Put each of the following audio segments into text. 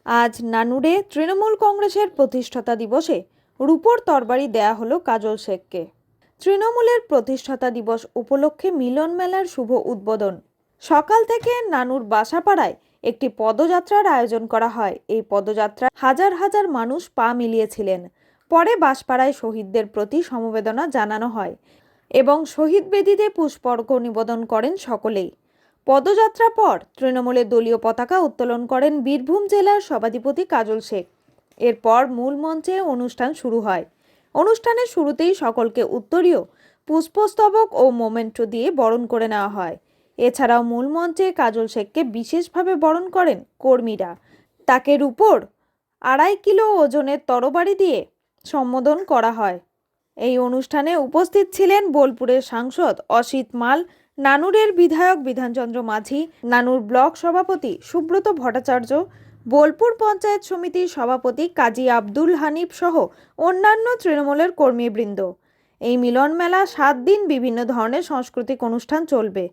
আজ নানুরে তৃণমূল কংগ্রেসের প্রতিষ্ঠাতা দিবসে রূপোর তরবারি দেয়া হলো কাজল শেখকে। তৃণমূলের প্রতিষ্ঠাতা দিবস উপলক্ষে মিলন মেলার শুভ উদ্বোধন। সকাল থেকে নানুর বাসাপাড়ায় একটি পদযাত্রার আয়োজন করা হয়। এই পদযাত্রায় হাজার হাজার মানুষ পা মিলিয়েছিলেন। পরে বাসপাড়ায় শহীদদের প্রতি সমবেদনা জানানো হয় এবং শহীদ বেদিতে পুষ্পার্ঘ্য নিবেদন করেন সকলেই। পদযাত্রা পর তৃণমূলের দলীয় পতাকা উত্তোলন করেন বীরভূম জেলার সভাধিপতি কাজল শেখ। এরপর মূল মঞ্চে অনুষ্ঠান শুরু হয়। অনুষ্ঠানের শুরুতেই সকলকে উত্তরীয় পুষ্পস্তবক ও মোমেন্টো দিয়ে বরণ করে নেওয়া হয়। এছাড়াও মূল মঞ্চে কাজল শেখকে বিশেষভাবে বরণ করেন কর্মীরা। তাকে রূপোর 2.5 কিলো ওজনের তরবারি দিয়ে সম্বোধন করা হয়। এই অনুষ্ঠানে উপস্থিত ছিলেন বোলপুরের সাংসদ অসিত মাল, নানুরের বিধায়ক বিধানচন্দ্র মাঝি, নানুর ব্লক সভাপতি সুব্রত ভট্টাচার্য, বোলপুর পঞ্চায়েত সমিতির সভাপতি কাজী আব্দুল হানিফ সহ অন্যান্য তৃণমূলের কর্মীবৃন্দ। এই মিলন মেলা 7 দিন বিভিন্ন ধরনের সাংস্কৃতিক অনুষ্ঠান চলবে।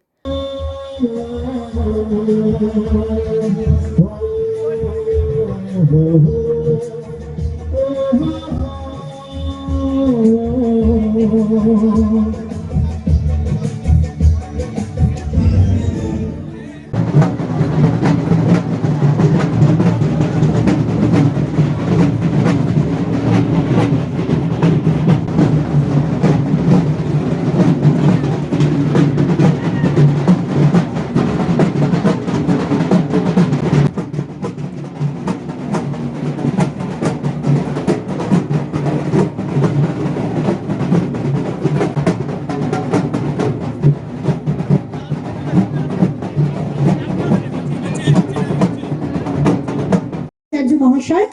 মহাশয়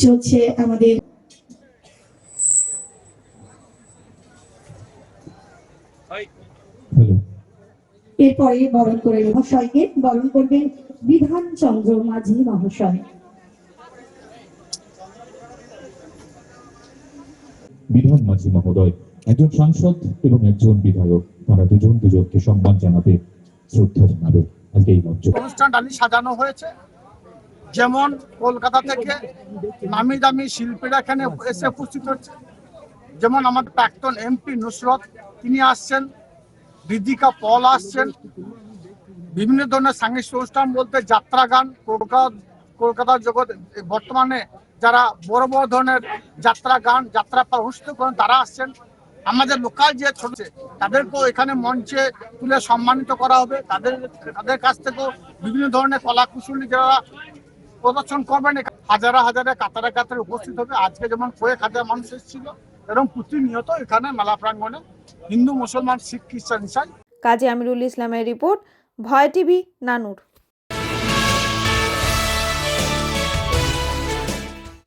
চলছে আমাদের এরপরে বরণ করে মহাশয়কে বরণ করবেন বিধানচন্দ্র মাঝি মহাশয়। বিধান মাঝি মহোদয় একজন সাংসদ এবং একজন বিধায়ক, তারা দুজনকে সম্মান জানাবে, শ্রদ্ধা জানাবে। আজকে এই মঞ্চ অনুষ্ঠানটা সাজানো হয়েছে, যেমন কলকাতা থেকে নামি দামি শিল্পীরা এখানে এসে উপস্থিত হচ্ছে। যেমন আমাদের প্রাক্তন এমপি নুসরত তিনি আসছেন, বিদিকা পল আসছেন। বিভিন্ন ধরনের সাংস্কৃতিক অনুষ্ঠান বলতে যাত্রা গান, কলকাতার জগৎ বর্তমানে যারা বড় বড় ধরনের যাত্রা গান যাত্রা অনুষ্ঠিত করেন তারা আসছেন। আমাদের লোকাল যে ছোট তাদেরকেও এখানে মঞ্চে তুলে সম্মানিত করা হবে। তাদের কাছ থেকেও বিভিন্ন ধরনের কলা কুশলী যারা প্রদর্শন করবেন, হাজারে হাজারে কাতারে কাতারে উপস্থিত হবে। আজকে যেমন কয়েক হাজার মানুষ এসেছিল, এরকম প্রতিনিয়ত এখানে মেলা প্রাঙ্গণে হিন্দু, মুসলমান, শিখ, খ্রিস্টান, ইসাই। কাজী আমিরুল ইসলামের রিপোর্ট, ভয় টিভি, নানুর।